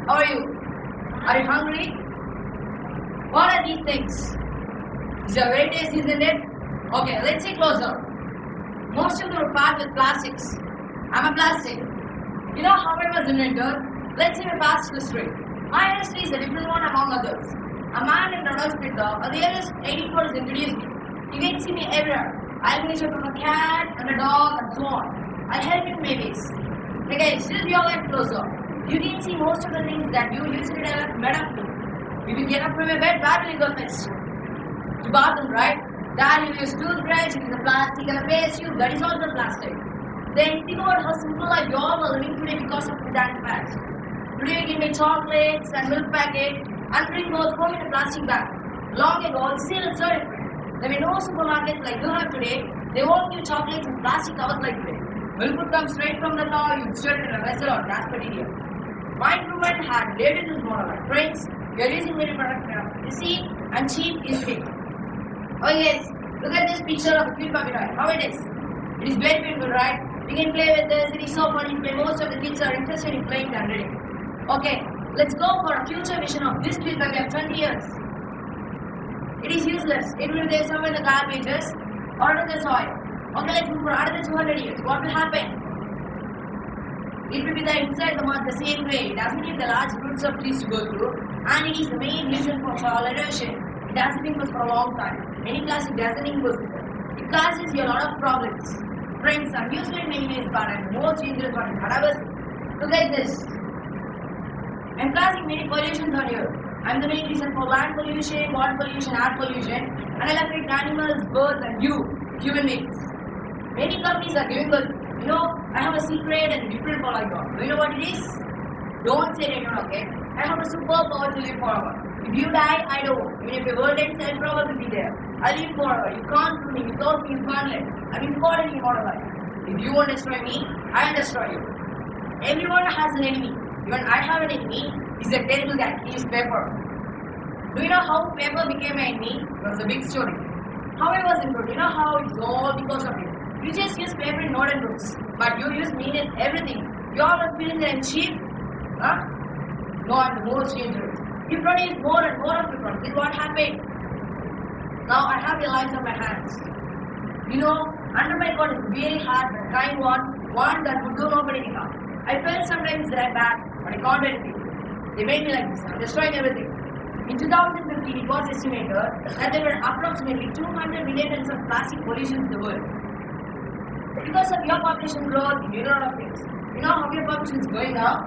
How are you? Are you hungry? What are these things? These are very tasty, isn't it? Okay, let's see closer. Most of them are packed with plastics. I'm a plastic. You know how I was invented? Let's see my past history. My history is a different one among others. A man named Ronald at the earliest 84 has introduced me. You can see me everywhere. I'll finish up from a cat and a dog and so on. I'll help you in my ways. Okay guys, this is your life closer. You can see most of the things that you used to develop made up to. You will get up from your bed, where will you go first? To bathroom, right? There you use toothbrush, it is a plastic and a paste tube, that is also plastic. Then think about how simple life you all are living today because of that fact. Today you can make chocolates and milk packet and bring those home in a plastic bag. Long ago, still it's so different. There were no supermarkets like you have today. They won't give chocolates in plastic covers like today. Milk would come straight from the cow, you'd stir it in a vessel or gas material. My improvement had related this model. Friends, we are using very product now. Easy and cheap is big. Oh yes, look at this picture of a cute puppy toy. How it is? It is very beautiful, right? We can play with this. It is so fun to play. Most of the kids are interested in playing than reading. Okay, let's go for a future vision of this cute puppy of 20 years. It is useless. It will be there somewhere in the garbages or in the soil. Okay, let's move for another 200 years. What will happen? It will be there inside the mud the same way. It doesn't need the large roots of trees to go through, and it is the main reason for soil erosion. It doesn't increase for a long time. Any plastic doesn't increase with it. It causes you a lot of problems. Friends, I'm useful in many ways, but I'm the most dangerous one in Hadavas. Look at this. I'm causing many pollutions on you. I'm the main reason for land pollution, water pollution, air pollution, and I'll affect animals, birds, and you, human beings. Many companies are giving us, I have a secret and a different power I got. Do you know what it is? Don't say it anyone, okay? I have a super power to live forever. If you die, I don't. Even if your world ends, I'll probably be there. I live forever. You can't kill me. Without me, you can't live. I'm important in your life. If you won't destroy me, I'll destroy you. Everyone has an enemy. Even I have an enemy. He's a terrible guy. He uses paper. Do you know how paper became an enemy? It was a big story. How it was improved? You know how it's all because of you. You just use paper in note and notes, but you use meat in everything. You all are feeling that I'm cheap? Huh? No, I'm the most dangerous. You produce more and more of the products. This is what happened. Now I have your lives on my hands. Under my God is really hard, but kind one that would do nobody any harm. I felt sometimes that bad, but I can't do anything. They made me like this. I'm destroying everything. In 2015, it was estimated that there were approximately 200 million tons of plastic pollution in the world. Because of your population growth, you know a lot of things. You know how your population is going up?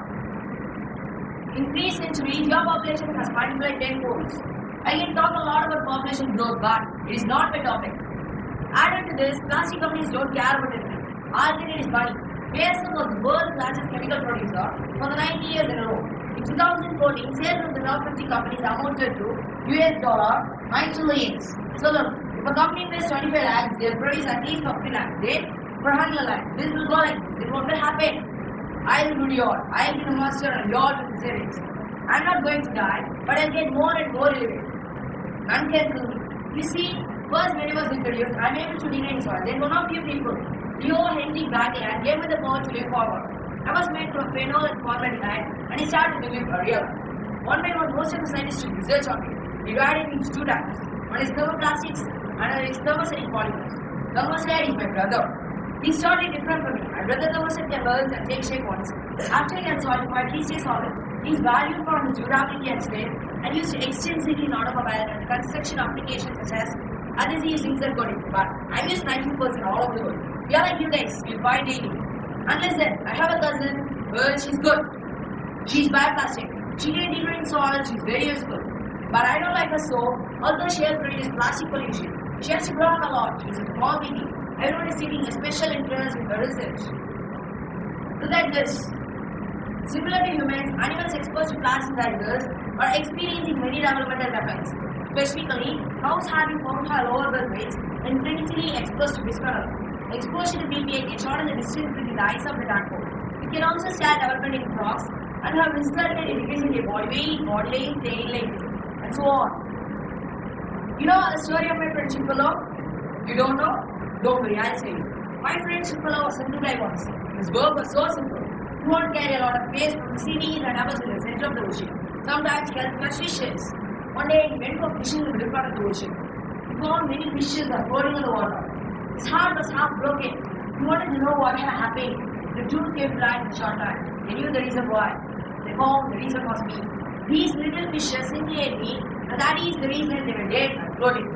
In 3 centuries, your population has multiplied 10 folds. I can talk a lot about population growth, but it is not my topic. Added to this, plastic companies don't care about anything. All they need is money. BASF was the world's largest chemical producer for the 90 years in a row. In 2014, sales of the top 50 companies amounted to $9 trillion. So look, if a company invests 25 lakhs, they'll produce at least 50 lakhs. Then, for 100 lakhs, this will go like this. Then what will happen? I'll do the all. I'll be the master and you all will be savings. I'm not going to die, but I'll get more and more elevated. None can kill me. You see, first when I was introduced, I'm able to deny soil. Then one of you people, Leo Henry Bradley, and gave me the power to live forward. I was made from phenol and formaldehyde, and he started to live a real life. One by one, most of the scientists did research on it. He divided it into 2 types. One is thermoplastics, and another is thermostatic polymers. Thermostatic is my brother. He's totally different from me. My brother thermoset can melt and take shape once. After he gets solidified, he stays solid. He's valued for his durability and strength, and used extensively in automobile and construction applications such as adhesives, insert coatings. But I'm used 90% all over the world. We are like you guys, we fight daily. Unless then, I have a cousin, she's good. She's bioplastic. She can deal in soil, she's very useful. But I don't like her so, although she has produced plastic pollution. She has to grow up a lot, she's a small baby. Everyone is taking a special interest in her research. Look at this. Similar to humans, animals exposed to plastic like this are experiencing many developmental effects. Specifically, cows having formed lower birth weights and clinically exposed to bisphenol. Exposure to BPA can shorten the distance between the eyes of the tadpole. It can also start development in frogs and have resulted in increasing their body weight, body length, tail length, and so on. You know the story of my friend Chipolo? You don't know? Don't worry, I'll say it. My friend Chipolo was simple guy once. His work was so simple. You won't carry a lot of waste from the cities and others in the center of the ocean. Sometimes catch fishes. One day he went for fishing in the middle part of the ocean. He found many fishes are floating in the water. His heart was half broken. He wanted to know what had happened. The truth came to light in a short time. They knew the reason why. They found the reason was me. These little fishes simply ate me, and that is the reason they were dead and floating.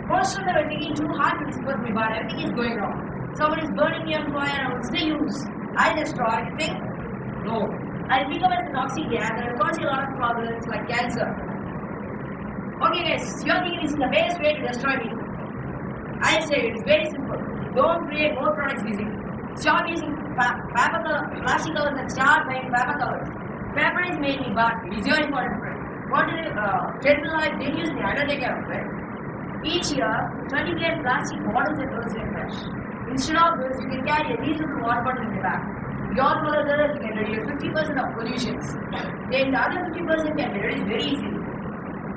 Most of them were thinking too hard to disperse me, but everything is going wrong. Someone is burning me on fire, and what's the use? I destroy everything? No. I'll become as a toxic gas and will cause you a lot of problems like cancer. Okay guys, you're thinking this is the best way to destroy me. I say it is very simple. Don't create more products easily. Stop using plastic covers and start buying paper covers. Paper is mainly bad. It is your important friend. Want to treadmill life, they use the undertaker of it. Each year, 20 million plastic bottles and clothes in trash. Instead of this, you can carry a reusable water bottle in your bag. We all follow that you can reduce 50% of pollutions. Then the other 50% can be reduced very easily.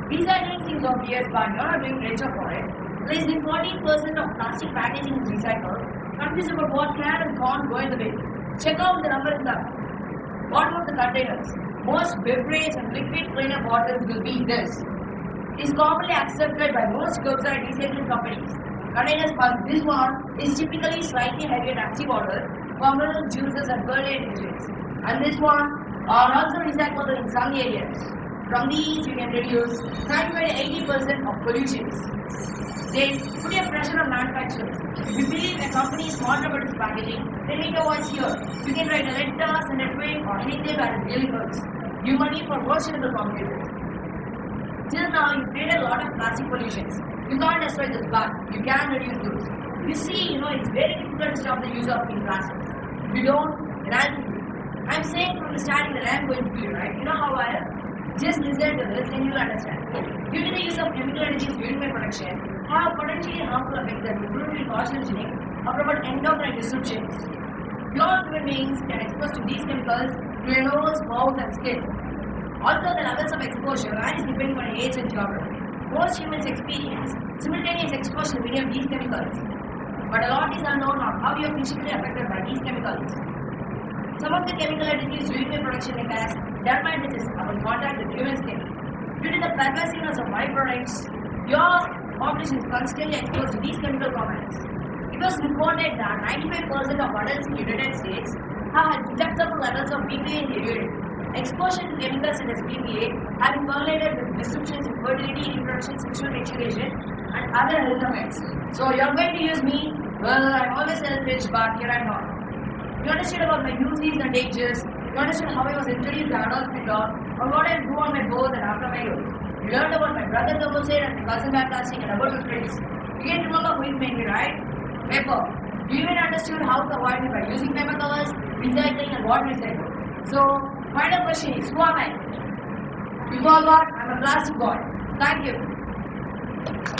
Recycling seems obvious, but you're not doing great job for it. Less than 14% of plastic packaging is recycled. Confused about what can and can't go in the bin. Check out the number in the bottom of the containers. Most beverage and liquid cleaner bottles will be this. It is commonly accepted by most curbside recycling companies. Containers for this one is typically slightly heavier than nasty bottles, for mineral juices and birthday ingredients. And this one are also recyclable in some areas. From these you can reduce 95 to 80% of pollutions. Then put your pressure on manufacturers. If you believe a company is smart about its packaging, then make a voice here. You can write a letter, send a tweet, or anything that it really works. Give money for worshipable computers. Till now, you created a lot of plastic pollutions. You can't destroy this, but you can reduce those. You see, it's very difficult to stop the use of plastics. If you don't, then I'll kill you. I'm saying from the starting that I'm going to kill you, right? You know how I am? Just listen to this and you'll understand. Due to the use of chemical energies during my production, have potentially harmful effects that will prove to be carcinogenic or provide endocrinine disruptions. Your human beings can expose to these chemicals through your nose, mouth, and skin. Also, the levels of exposure varies depending on age and geography. Most humans experience simultaneous exposure to many of these chemicals, but a lot is unknown on how you are physically affected by these chemicals. Some of the chemical additives during the production like as dermatitis are in contact with human skin. Due to the pervasiveness of byproducts, your population is constantly exposed to these chemical compounds. It was reported that 95% of adults in the United States have detectable levels of BPA in their urine. Exposure to chemicals such as BPA have been correlated with disruptions in fertility, reproduction, sexual maturation, and other health effects. So you're going to use me? Well, I'm always selfish, but here I'm not. You understood about my uses and dangers. You understood how I was introduced to adult Hitler, or what I do on my birth and after my youth. You learned about my brother Thermoset and my cousin Baptastic and about my friends. You can remember who is mainly, right? Paper. You even understood how to avoid me by using paper covers, recycling, and water recycling. So, final question is, who am I? Before God, I'm a plastic god. Thank you.